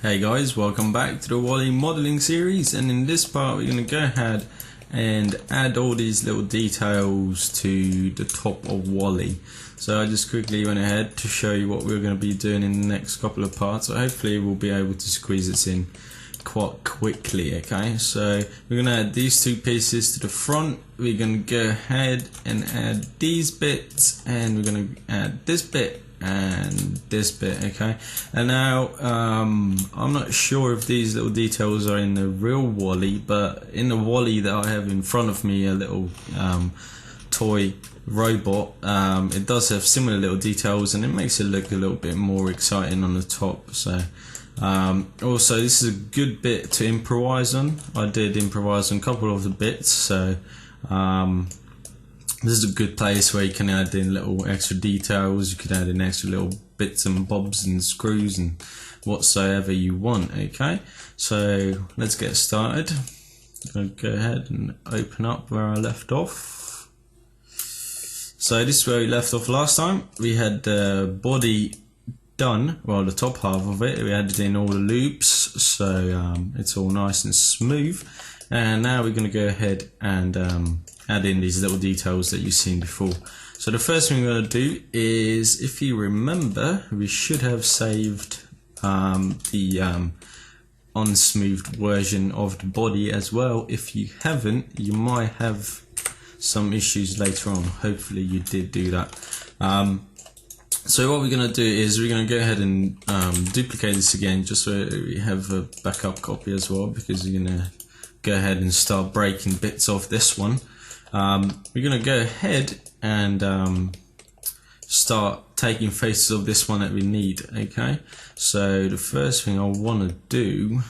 Hey guys, welcome back to the Wally modeling series, and in this part we're going to go ahead and add all these little details to the top of Wally. So I just quickly went ahead to show you what we're going to be doing in the next couple of parts. So hopefully we'll be able to squeeze this in quite quickly. Okay, so we're going to add these two pieces to the front. We're going to go ahead and add these bits, and we're going to add this bit and this bit. Okay, and now I'm not sure if these little details are in the real Wally, but in the Wally that I have in front of me, a little toy robot, it does have similar little details, and it makes it look a little bit more exciting on the top. So also, this is a good bit to improvise on. I did improvise on a couple of the bits, so this is a good place where you can add in little extra details. You can add in extra little bits and bobs and screws and whatsoever you want. Okay, so let's get started. I'll go ahead and open up where I left off. So this is where we left off last time. We had the body done, well, the top half of it. We added in all the loops, so it's all nice and smooth. And now we're going to go ahead and add in these little details that you've seen before. So the first thing we're going to do is, if you remember, we should have saved the unsmoothed version of the body as well. If you haven't, you might have some issues later on. Hopefully you did do that. So what we're going to do is we're going to go ahead and duplicate this again, just so we have a backup copy as well, because we're going to go ahead and start breaking bits off this one. We're going to go ahead and start taking faces of this one that we need. Okay, so the first thing I want to do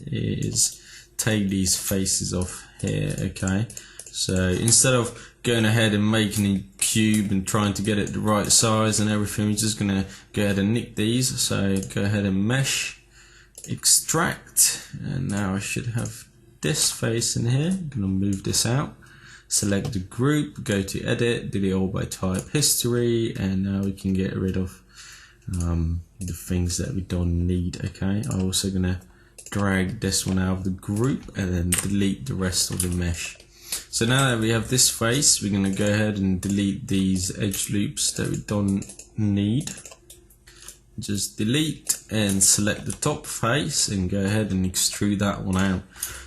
is take these faces off here. Okay, so instead of going ahead and making a cube and trying to get it the right size and everything, we're just going to go ahead and nick these. So go ahead and mesh, extract, and now I should have this face in here. I'm going to move this out, select the group, go to edit, delete all by type, history, and now we can get rid of the things that we don't need. Okay, I'm also going to drag this one out of the group and then delete the rest of the mesh. So now that we have this face, we're going to go ahead and delete these edge loops that we don't need. Just delete and select the top face and go ahead and extrude that one out.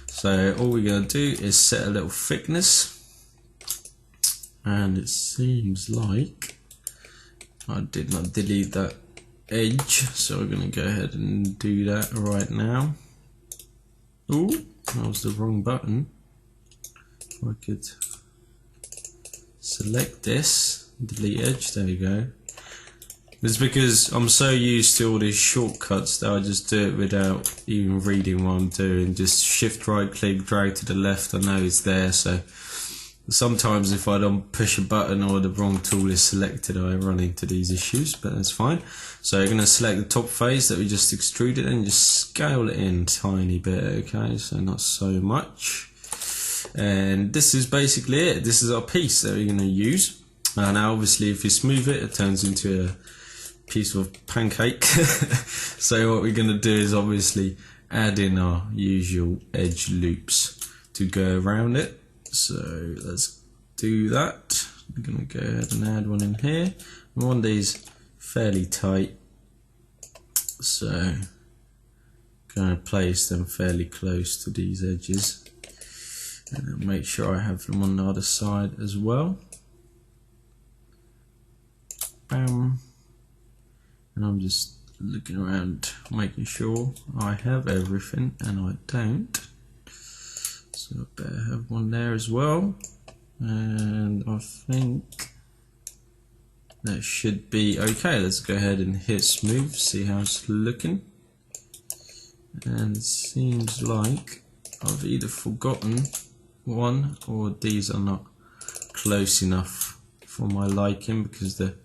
So all we're going to do is set a little thickness, and it seems like I did not delete that edge, so we're going to go ahead and do that right now. Ooh, that was the wrong button. I could select this, delete edge, there you go. It's because I'm so used to all these shortcuts that I just do it without even reading what I'm doing. Just shift right click, drag to the left, I know it's there. So sometimes if I don't push a button or the wrong tool is selected, I run into these issues, but that's fine. So you're going to select the top face that we just extruded and just scale it in a tiny bit. Okay, so not so much. And this is basically it. This is our piece that we're going to use. Now obviously if you smooth it, it turns into a piece of pancake. So what we're going to do is obviously add in our usual edge loops to go around it. So let's do that. We're going to go ahead and add one in here. We want these fairly tight, so going to place them fairly close to these edges, and then make sure I have them on the other side as well. Bam. And I'm just looking around making sure I have everything, and I don't, so I better have one there as well. And I think that should be okay. Let's go ahead and hit smooth, see how it's looking. And it seems like I've either forgotten one or these are not close enough for my liking, because the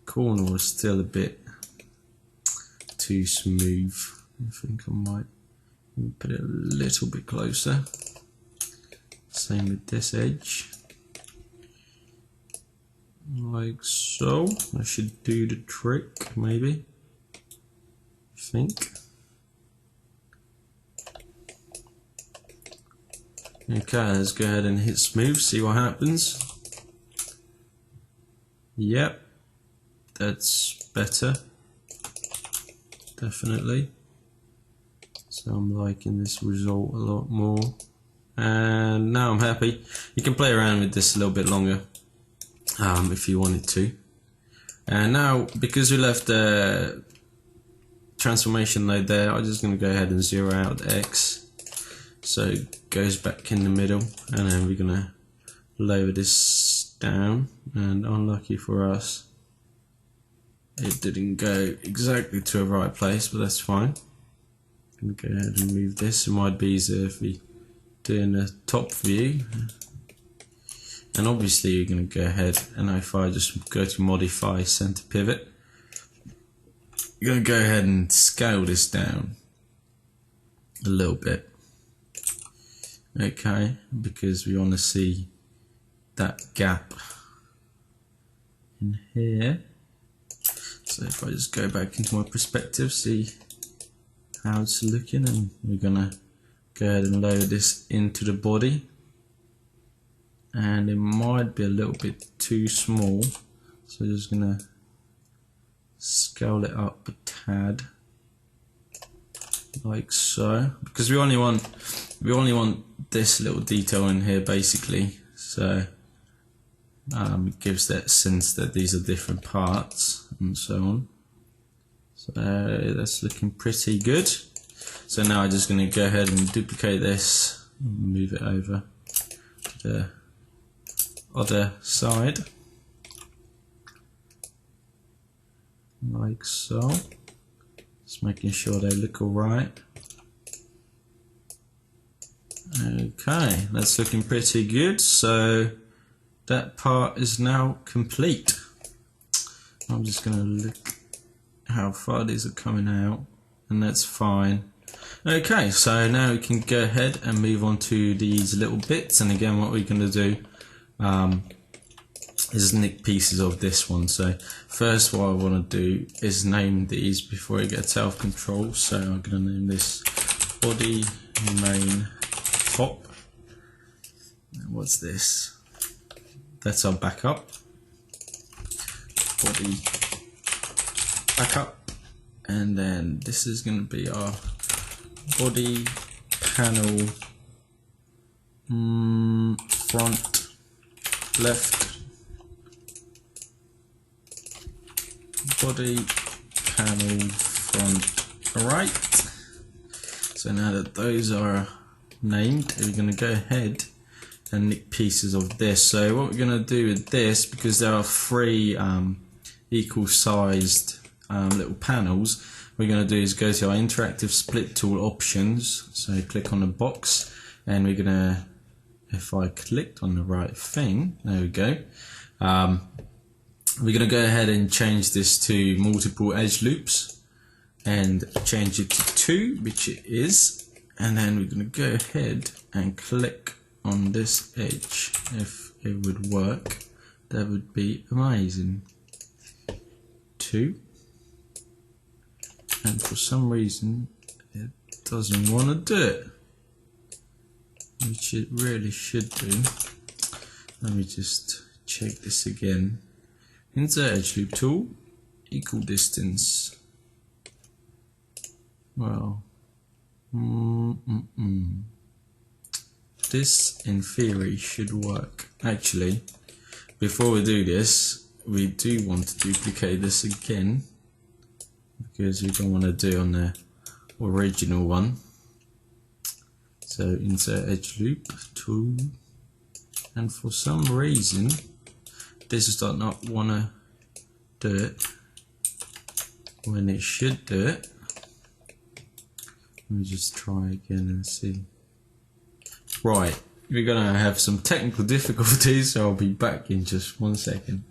corner was still a bit too smooth. I think I might put it a little bit closer. Same with this edge, like so. That should do the trick, maybe. I think. Okay, let's go ahead and hit smooth, see what happens. Yep, that's better, definitely. So I'm liking this result a lot more, and now I'm happy. You can play around with this a little bit longer if you wanted to. And now, because we left the transformation node there, I'm just going to go ahead and zero out the X, so it goes back in the middle, and then we're going to lower this down, and unlucky for us, it didn't go exactly to the right place, but that's fine. I'm going to go ahead and move this. It might be easier if we do in the top view. And obviously you're going to go ahead, and if I just go to modify center pivot, you're going to go ahead and scale this down a little bit. Okay, because we want to see that gap in here. So if I just go back into my perspective, see how it's looking, and we're gonna go ahead and lower this into the body, and it might be a little bit too small, so just gonna scale it up a tad, like so, because we only want this little detail in here basically, so it gives that sense that these are different parts and so on. So that's looking pretty good. So now I'm just going to go ahead and duplicate this, move it over to the other side, like so. Just making sure they look alright. Okay, that's looking pretty good. So that part is now complete. I'm just going to look how far these are coming out, and that's fine. Okay, so now we can go ahead and move on to these little bits, and again what we're going to do is nick pieces of this one. So first what I want to do is name these before it gets out of control. So I'm going to name this body main top. What's this? That's our backup. Body backup, and then this is going to be our body panel front left, body panel front right. So now that those are named, we're going to go ahead and nick pieces of this. So what we're going to do with this, because there are three equal sized little panels, we're going to do is go to our interactive split tool options. So click on the box, and we're going to, if I clicked on the right thing, there we go, we're going to go ahead and change this to multiple edge loops and change it to 2, which it is, and then we're going to go ahead and click on this edge. If it would work, that would be amazing. 2, and for some reason it doesn't want to do it, which it really should do. Let me just check this again. Insert edge loop tool, equal distance. Well, this in theory should work. Actually, before we do this, we do want to duplicate this again, because we don't want to do on the original one. So insert edge loop tool, and for some reason this does not want to do it when it should do it. Let me just try again and see. Right, we're gonna have some technical difficulties, so I'll be back in just 1 second.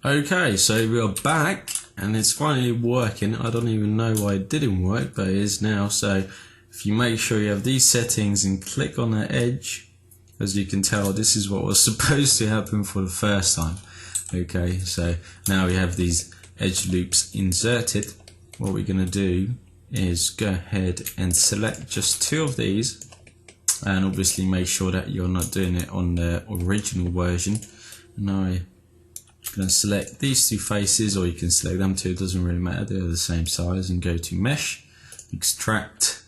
Okay, so we are back, and it's finally working. I don't even know why it didn't work, but it is now. So if you make sure you have these settings and click on that edge, as you can tell, this is what was supposed to happen for the first time. Okay, so now we have these edge loops inserted. What we're going to do is go ahead and select just 2 of these, and obviously make sure that you're not doing it on the original version. And now I'm going to select these two faces, or you can select them too, it doesn't really matter, they're the same size, and go to mesh, extract,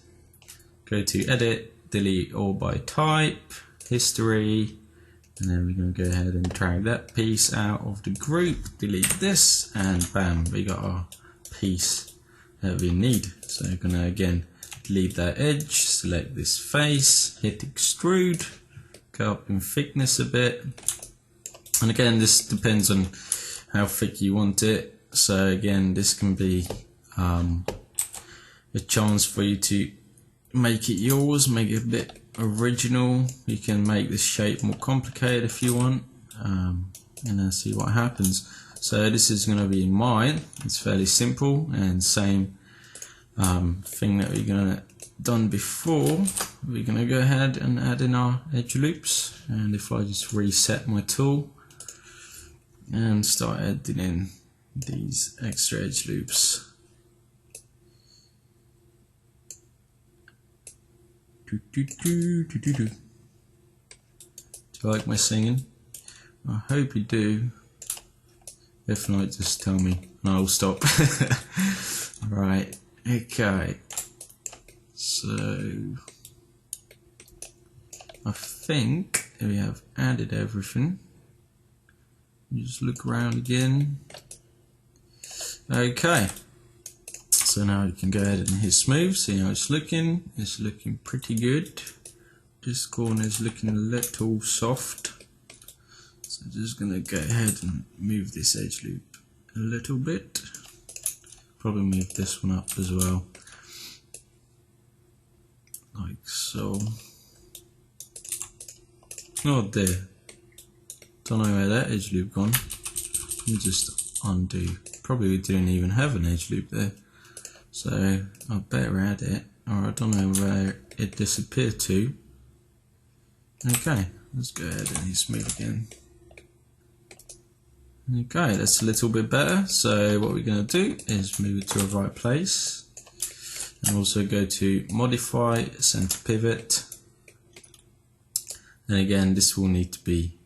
go to edit, delete all by type, history, and then we're going to go ahead and drag that piece out of the group, delete this, and bam, we got our piece that we need. So I'm going to again delete that edge, select this face, hit extrude, go up in thickness a bit, and again this depends on how thick you want it. So again, this can be a chance for you to make it yours, make it a bit original. You can make this shape more complicated if you want, and then see what happens. So this is going to be mine. It's fairly simple, and same thing that we're gonna done before. We're gonna go ahead and add in our edge loops, and if I just reset my tool and start adding in these extra edge loops. Do you like my singing? I hope you do. If not, just tell me and I'll stop. Right, okay. So I think we have added everything. Just look around again. Okay. So now you can go ahead and hit smooth, see how it's looking. It's looking pretty good. This corner is looking a little soft. So I'm just going to go ahead and move this edge loop a little bit. Probably move this one up as well. Like so. Oh dear. Don't know where that edge loop gone. Let me just undo. Probably we didn't even have an edge loop there. So I better add it, or I don't know where it disappeared to. Okay, let's go ahead and hit smooth again. Okay, that's a little bit better. So what we're going to do is move it to a right place, and also go to modify, center pivot. And again, this will need to be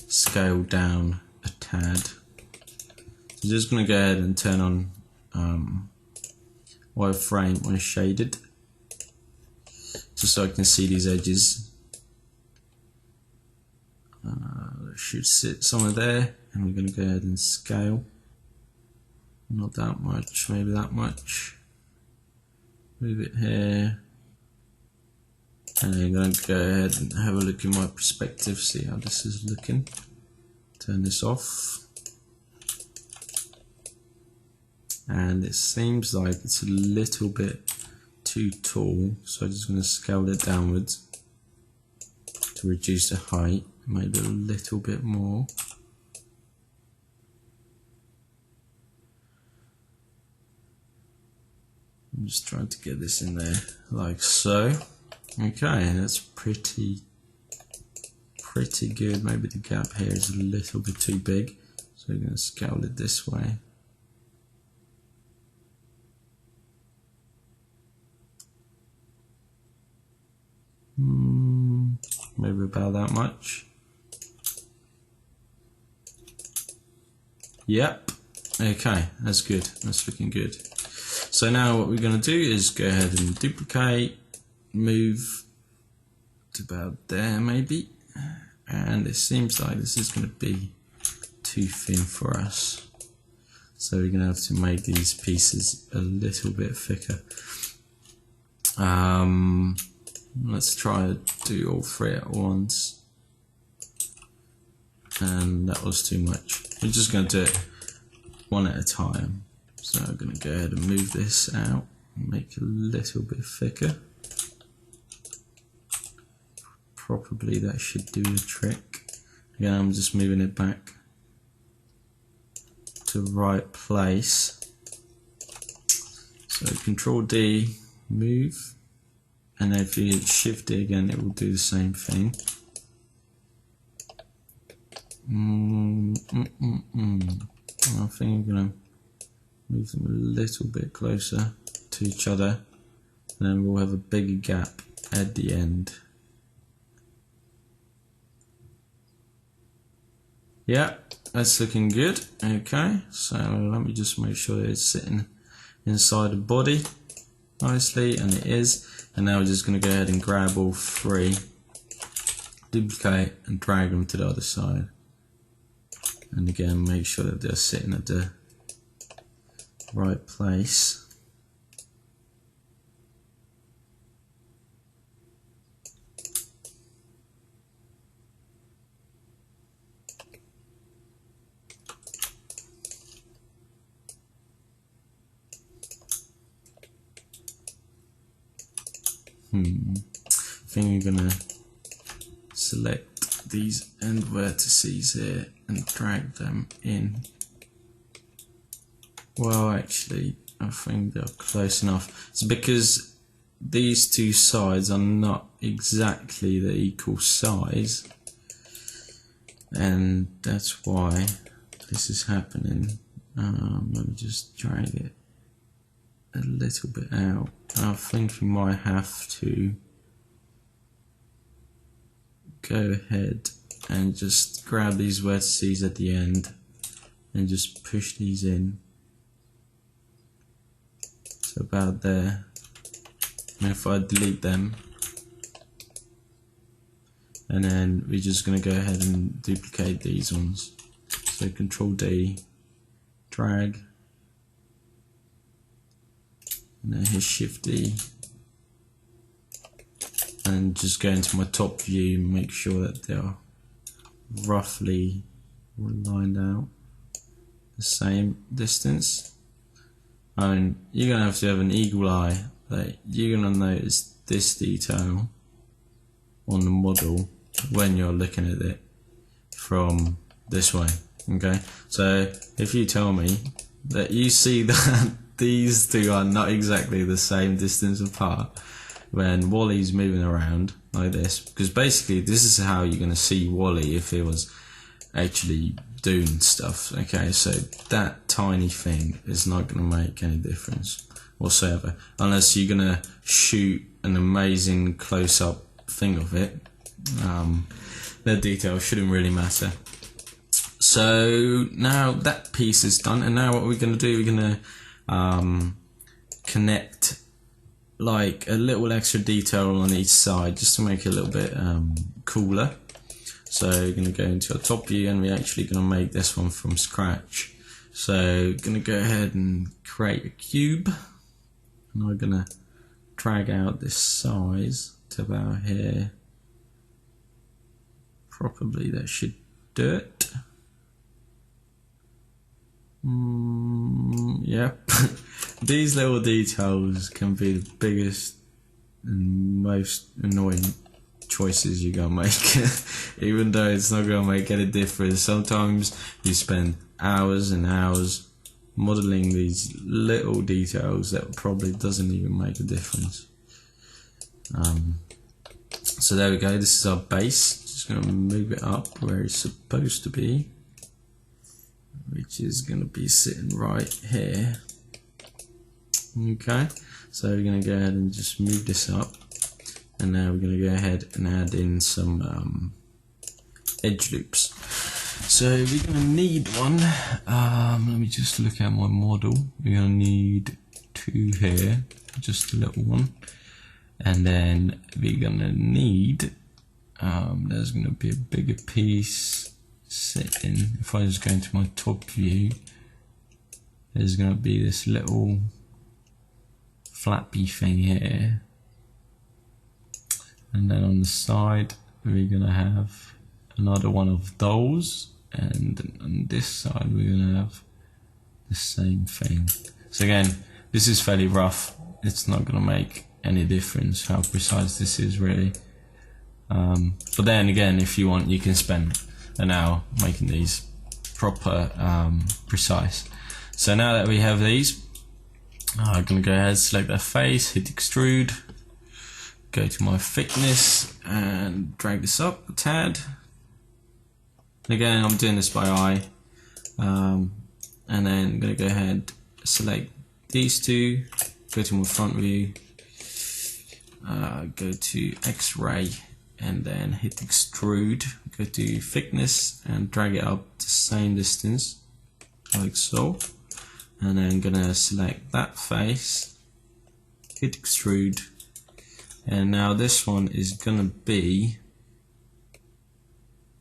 scaled down a tad. So I'm just going to go ahead and turn on wireframe when shaded, just so I can see these edges. Should sit somewhere there, and we're going to go ahead and scale. Not that much, maybe that much. Move it here, and I'm going to go ahead and have a look in my perspective, see how this is looking. Turn this off. And it seems like it's a little bit too tall, so I'm just going to scale it downwards to reduce the height, maybe a little bit more. I'm just trying to get this in there like so. Okay, that's pretty good. Maybe the gap here is a little bit too big, so we're going to scale it this way. Maybe about that much. Yep. Okay, that's good. That's looking good. So now what we're going to do is go ahead and duplicate, move to about there maybe. And it seems like this is going to be too thin for us. So we're going to have to make these pieces a little bit thicker. Let's try to do all three at once. And that was too much. We're just going to do it one at a time. So I'm going to go ahead and move this out and make it a little bit thicker. Probably that should do the trick. Again, I'm just moving it back to the right place. So Control D, move. And if you hit Shift D again, it will do the same thing. I think I'm going to move them a little bit closer to each other, and then we'll have a bigger gap at the end. Yeah, that's looking good. Okay, so let me just make sure that it's sitting inside the body nicely, and it is. And now we're just going to go ahead and grab all three, duplicate and drag them to the other side. And again, make sure that they're sitting at the right place. I think we're gonna select these end vertices here and drag them in. Well, actually, I think they're close enough. It's because these two sides are not exactly the equal size, and that's why this is happening. Let me just drag it a little bit out. I think we might have to go ahead and just grab these vertices at the end and just push these in. So about there. And if I delete them, and then we're just going to go ahead and duplicate these ones. So Control D, drag, and then hit Shift D, and just go into my top view and make sure that they're roughly lined out the same distance. And you're going to have an eagle eye, that you're going to notice this detail on the model when you're looking at it from this way. Okay, so if you tell me that you see that these two are not exactly the same distance apart when Wally's moving around like this, because basically this is how you're going to see Wally if it was actually doing stuff. Okay, so that tiny thing is not going to make any difference whatsoever, unless you're going to shoot an amazing close-up thing of it. The detail shouldn't really matter. So now that piece is done, and now what we're going to do, we're going to connect like a little extra detail on each side just to make it a little bit cooler. So we're going to go into our top view, and we're actually going to make this one from scratch. So we're going to go ahead and create a cube, and we're going to drag out this size to about here. Probably that should do it. Yep. These little details can be the biggest and most annoying choices you're gonna make. Even though it's not gonna make any difference, sometimes you spend hours and hours modeling these little details that probably doesn't even make a difference. So there we go, this is our base. Just gonna move it up where it's supposed to be, which is going to be sitting right here. Okay, so we're going to go ahead and just move this up, and now we're going to go ahead and add in some edge loops. So we're going to need one. Let me just look at my model. We're going to need two here, just a little one, and then we're going to need there's going to be a bigger piece sitting. If I just go into my top view, there's going to be this little flappy thing here, and then on the side we're going to have another one of those, and on this side we're going to have the same thing. So again, this is fairly rough. It's not going to make any difference how precise this is really, but then again, if you want, you can spend an hour making these proper precise. So now that we have these, I'm going to go ahead, select their face, hit extrude, go to my thickness and drag this up a tad. Again, I'm doing this by eye, and then I'm going to go ahead, select these two, go to my front view, go to X-ray, and then hit extrude, go to thickness and drag it up to the same distance, like so. And then gonna select that face, hit extrude, and now this one is gonna be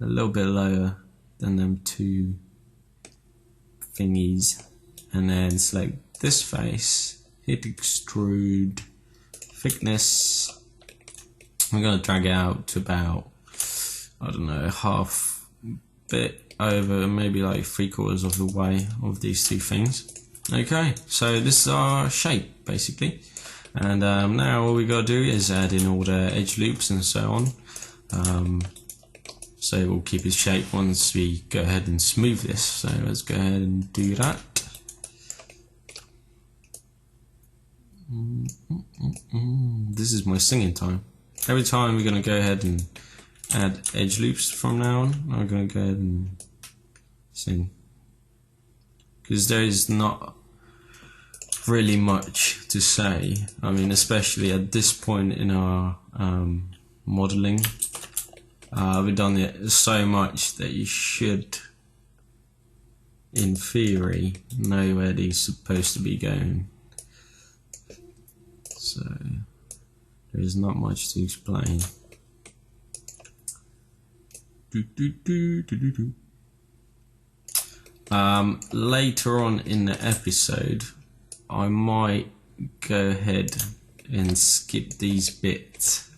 a little bit lower than them two thingies, and then select this face, hit extrude, thickness. I'm gonna drag it out to about, I don't know, half bit over, maybe like 3/4 of the way of these two things. Okay, so this is our shape basically, and now all we gotta do is add in all the edge loops and so on. So we'll keep its shape once we go ahead and smooth this. So let's go ahead and do that. This is my singing time. Every time we're going to go ahead and add edge loops from now on, I'm going to go ahead and sing. Because there is not really much to say. I mean, especially at this point in our modelling. We've done it so much that you should, in theory, know where these are supposed to be going. So there is not much to explain. Later on in the episode, I might go ahead and skip these bits.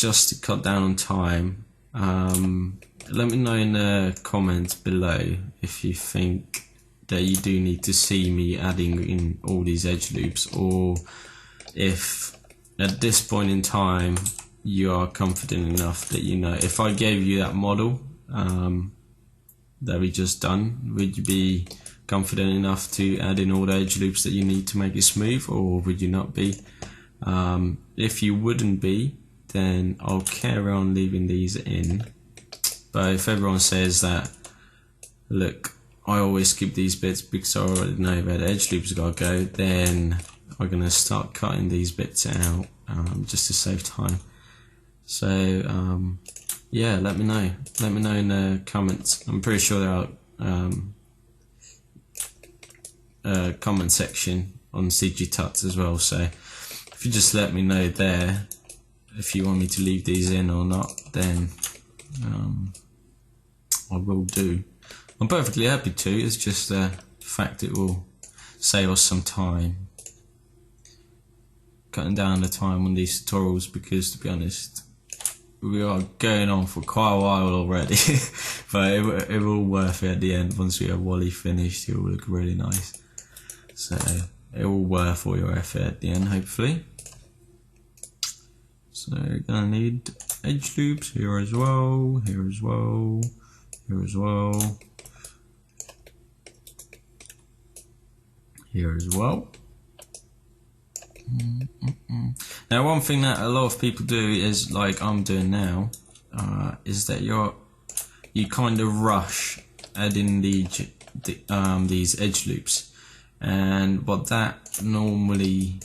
Just to cut down on time. Let me know in the comments below if you think that you do need to see me adding in all these edge loops, or if at this point in time you are confident enough that you know. If I gave you that model that we just done, would you be confident enough to add in all the edge loops that you need to make it smooth, or would you not be? If you wouldn't be, then I'll carry on leaving these in. But if everyone says that, look, I always skip these bits because I already know where the edge loops gotta go, then I'm gonna start cutting these bits out just to save time. So yeah, let me know. Let me know in the comments. I'm pretty sure there are a comment section on CG Tuts as well. So if you just let me know there if you want me to leave these in or not, then I will do. I'm perfectly happy to. It's just the fact it will save us some time, cutting down the time on these tutorials, because to be honest, we are going on for quite a while already. But it will worth it at the end. Once we have Wally finished, it will look really nice. So it will worth all your effort at the end, hopefully. So you're gonna need edge loops here as well, here as well, here as well, here as well. Now, one thing that a lot of people do is, like I'm doing now, is that you kind of rush adding these edge loops, and what that normally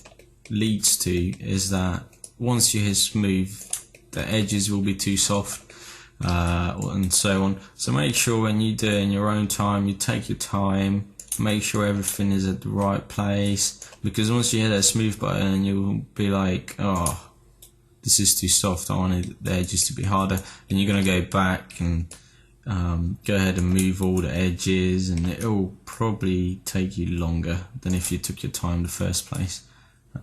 leads to is that once you hit smooth, the edges will be too soft, and so on. So make sure when you do it in your own time, you take your time, make sure everything is at the right place, because once you hit that smooth button, you'll be like, oh, this is too soft, I wanted the edges to be harder, and you're going to go back and go ahead and move all the edges, and it will probably take you longer than if you took your time in the first place.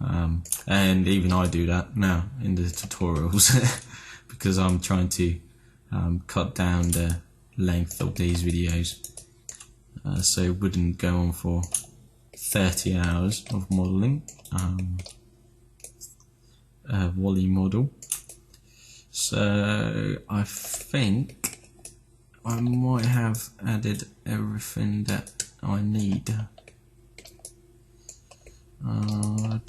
And even I do that now in the tutorials because I'm trying to cut down the length of these videos, so it wouldn't go on for 30 hours of modelling, Wally model. So I think I might have added everything that I need. I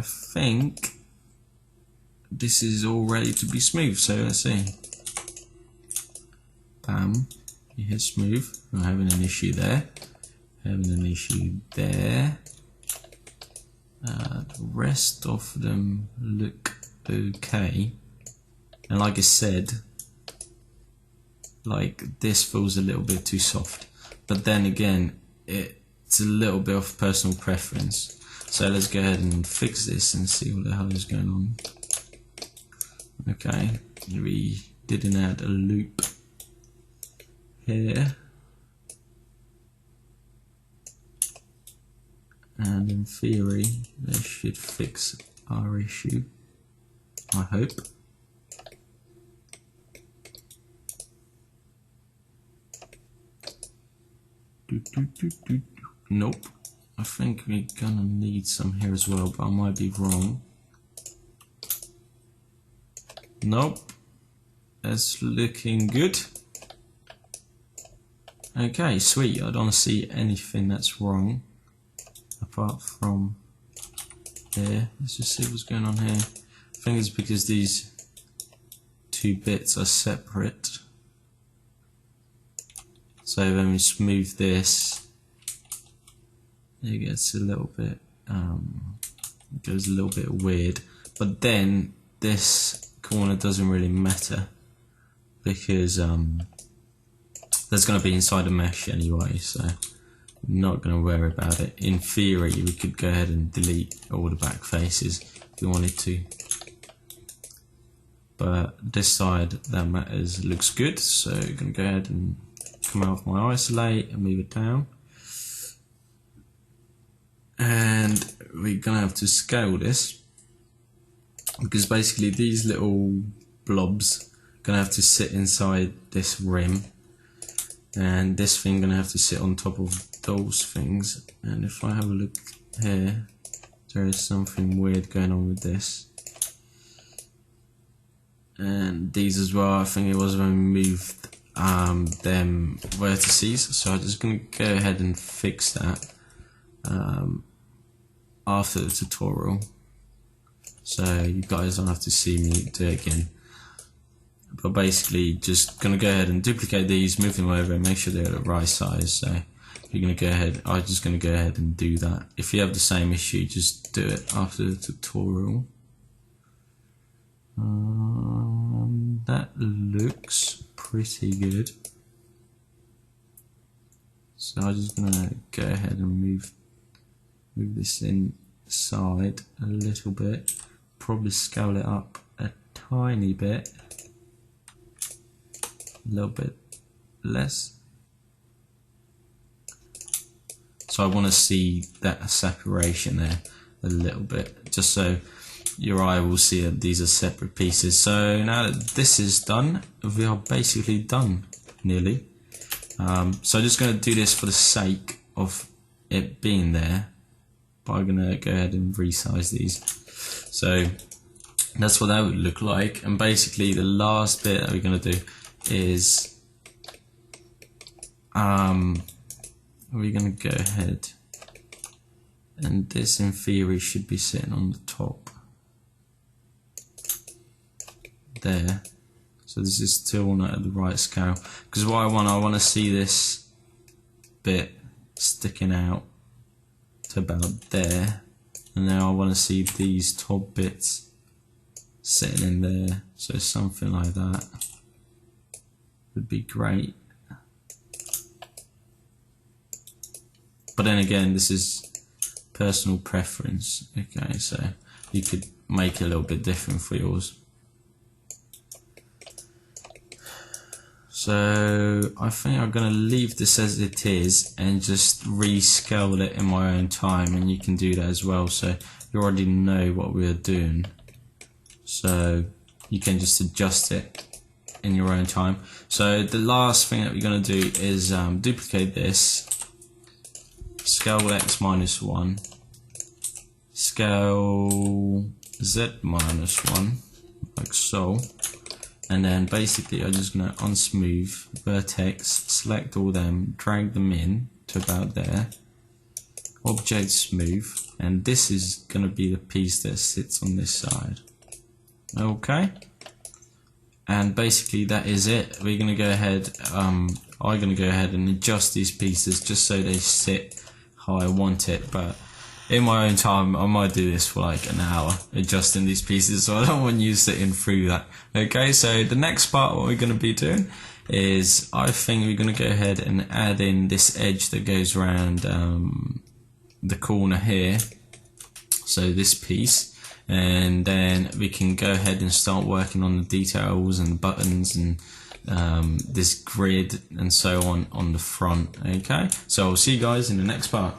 think this is all ready to be smooth, so let's see. Bam, You hit smooth. I'm having an issue there. Having an issue there. The rest of them look okay. And like I said, like this feels a little bit too soft. But then again, it's a little bit of personal preference. So let's go ahead and fix this and see what the hell is going on. Okay, we didn't add a loop here. And in theory, this should fix our issue, I hope. Nope. I think we're gonna need some here as well, but I might be wrong. Nope. That's looking good. Okay, sweet. I don't see anything that's wrong apart from here. Let's just see what's going on here. I think it's because these two bits are separate. So when we smooth this, it gets a little bit, it goes a little bit weird. But then this corner doesn't really matter because that's going to be inside the mesh anyway, so I'm not going to worry about it. In theory, we could go ahead and delete all the back faces if you wanted to. But this side that matters looks good, so I'm going to go ahead and come out of my isolate and move it down. And we're going to have to scale this because basically these little blobs are going to have to sit inside this rim, and this thing going to have to sit on top of those things. And if I have a look here, there is something weird going on with this. And these as well, I think it was when we moved them vertices, so I'm just going to go ahead and fix that after the tutorial, so you guys don't have to see me do it again. But basically just going to go ahead and duplicate these, move them over and make sure they're the right size. So you're going to go ahead, I'm just going to go ahead and do that. If you have the same issue, just do it after the tutorial. That looks pretty good. So I'm just gonna go ahead and move this inside a little bit. Probably scale it up a tiny bit, a little bit less. So I want to see that separation there a little bit, just so your eye will see that these are separate pieces. So now that this is done, we are basically done, nearly. So I'm just going to do this for the sake of it being there, but I'm going to go ahead and resize these. So that's what that would look like. And basically the last bit that we're going to do is we're going to go ahead, and this in theory should be sitting on the top there. So this is still not at the right scale, because what I want to see this bit sticking out to about there, and now I want to see these top bits sitting in there. So something like that would be great. But then again, this is personal preference. Okay, so you could make it a little bit different for yours. So I think I'm going to leave this as it is and just rescale it in my own time, and you can do that as well, so you already know what we're doing, so you can just adjust it in your own time. So the last thing that we're going to do is duplicate this, scale x minus 1, scale z minus 1, like so. And then basically I'm just going to unsmooth vertex, select all them, drag them in to about there, object smooth, and this is going to be the piece that sits on this side. Okay, and basically that is it. We're going to go ahead, I'm going to go ahead and adjust these pieces just so they sit how I want it. But in my own time, I might do this for like an hour, adjusting these pieces, so I don't want you sitting through that. Okay, so the next part, what we're going to be doing is, I think we're going to go ahead and add in this edge that goes around the corner here, so this piece, and then we can go ahead and start working on the details and buttons and this grid and so on the front. Okay, so I'll see you guys in the next part.